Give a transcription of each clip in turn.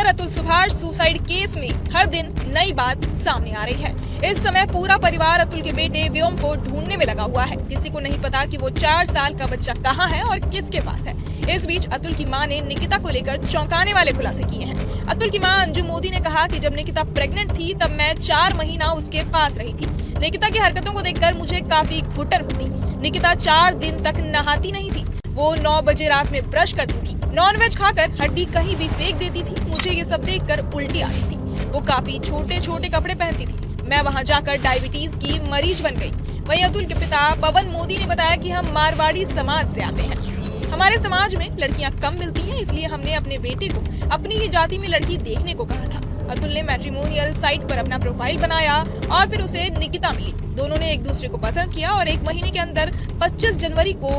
Actor Atul Subhash suicide case में हर दिन नई बात सामने आ रही है। इस समय पूरा परिवार अतुल के बेटे व्योम को ढूंढने में लगा हुआ है। किसी को नहीं पता कि वो 4 साल का बच्चा कहाँ है और किसके पास है। इस बीच अतुल की मां ने निकिता को लेकर चौंकाने वाले खुलासे किए हैं। अतुल की मां अंजू मोदी ने कहा कि जब निकिता प्रेग्नेंट थी तब मैं 4 महीना उसके पास रही थी। निकिता की हरकतों को देखकर मुझे काफी घुटन होती। निकिता 4 दिन तक नहाती नहीं थी। वो 9 बजे रात में ब्रश करती थी, नॉनवेज खाकर हड्डी कहीं भी फेंक देती थी। मुझे ये सब देखकर उल्टी आती थी। वो काफी छोटे छोटे कपड़े पहनती थी। मैं वहाँ जाकर डायबिटीज की मरीज बन गई। वहीं अतुल के पिता पवन मोदी ने बताया कि हम मारवाड़ी समाज से आते हैं। हमारे समाज में लड़कियां कम मिलती हैं, इसलिए हमने अपने बेटे को अपनी ही जाति में लड़की देखने को कहा था। अतुल ने मैट्रिमोनियल साइट पर अपना प्रोफाइल बनाया और फिर उसे निकिता मिली। दोनों ने एक दूसरे को पसंद किया और 1 महीने के अंदर 25 जनवरी को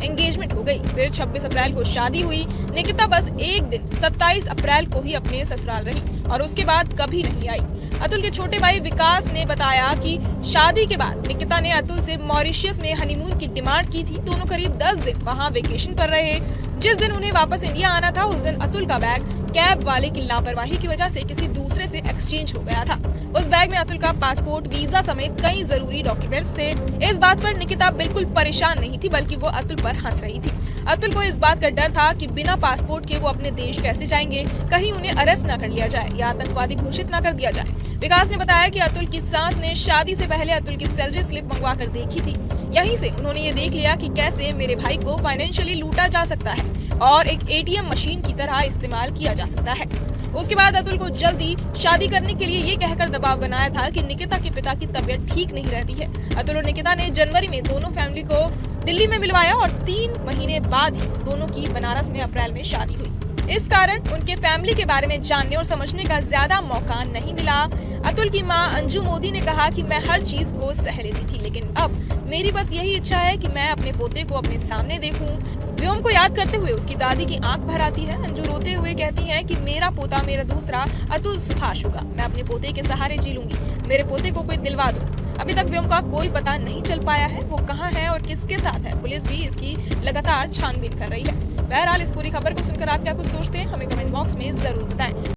एंगेजमेंट हो गई। फिर 26 अप्रैल को शादी हुई। निकिता बस एक दिन 27 अप्रैल को ही अपने ससुराल रही और उसके बाद कभी नहीं आई। अतुल के छोटे भाई विकास ने बताया कि शादी के बाद निकिता ने अतुल से मॉरिशस में हनीमून की डिमांड की थी। दोनों करीब 10 दिन वहां वेकेशन पर रहे। जिस दिन उन्हें वापस इंडिया आना था उस दिन अतुल का बैग कैब वाले की लापरवाही की वजह से किसी दूसरे से एक्सचेंज हो गया था। उस बैग में अतुल का पासपोर्ट, वीजा समेत कई जरूरी डॉक्यूमेंट्स थे। इस बात पर निकिता बिल्कुल परेशान नहीं थी, बल्कि वो अतुल पर हंस रही थी। अतुल को इस बात का डर था कि बिना पासपोर्ट के वो अपने देश कैसे जाएंगे, कहीं उन्हें अरेस्ट न कर लिया जाए या आतंकवादी घोषित न कर दिया जाए। विकास ने बताया कि अतुल की सास ने शादी से पहले अतुल की सैलरी स्लिप मंगवा कर देखी थी। यहीं से उन्होंने ये देख लिया कि कैसे मेरे भाई को फाइनेंशियली लूटा जा सकता है और एक एटीएम मशीन की तरह इस्तेमाल किया जा सकता है। उसके बाद अतुल को जल्दी शादी करने के लिए ये कहकर दबाव बनाया था कि निकिता के पिता की तबीयत ठीक नहीं रहती है। अतुल और निकिता ने जनवरी में दोनों फैमिली को दिल्ली में मिलवाया और 3 महीने बाद ही दोनों की बनारस में अप्रैल में शादी हुई। इस कारण उनके फैमिली के बारे में जानने और समझने का ज्यादा मौका नहीं मिला। अतुल की मां अंजू मोदी ने कहा कि मैं हर चीज को सह लेती थी, लेकिन अब मेरी बस यही इच्छा है कि मैं अपने पोते को अपने सामने देखूं। व्योम को याद करते हुए उसकी दादी की आंख भर आती है। अंजू रोते हुए कहती है कि मेरा पोता मेरा दूसरा अतुल सुभाष होगा। मैं अपने पोते के सहारे जी लूंगी। मेरे पोते को कोई दिलवा दो। अभी तक व्योम का कोई पता नहीं चल पाया है, वो कहाँ है और किसके साथ है। पुलिस भी इसकी लगातार छानबीन कर रही है। बहरहाल इस पूरी खबर को सुनकर आप क्या कुछ सोचते हैं, हमें कमेंट बॉक्स में जरूर बताएं।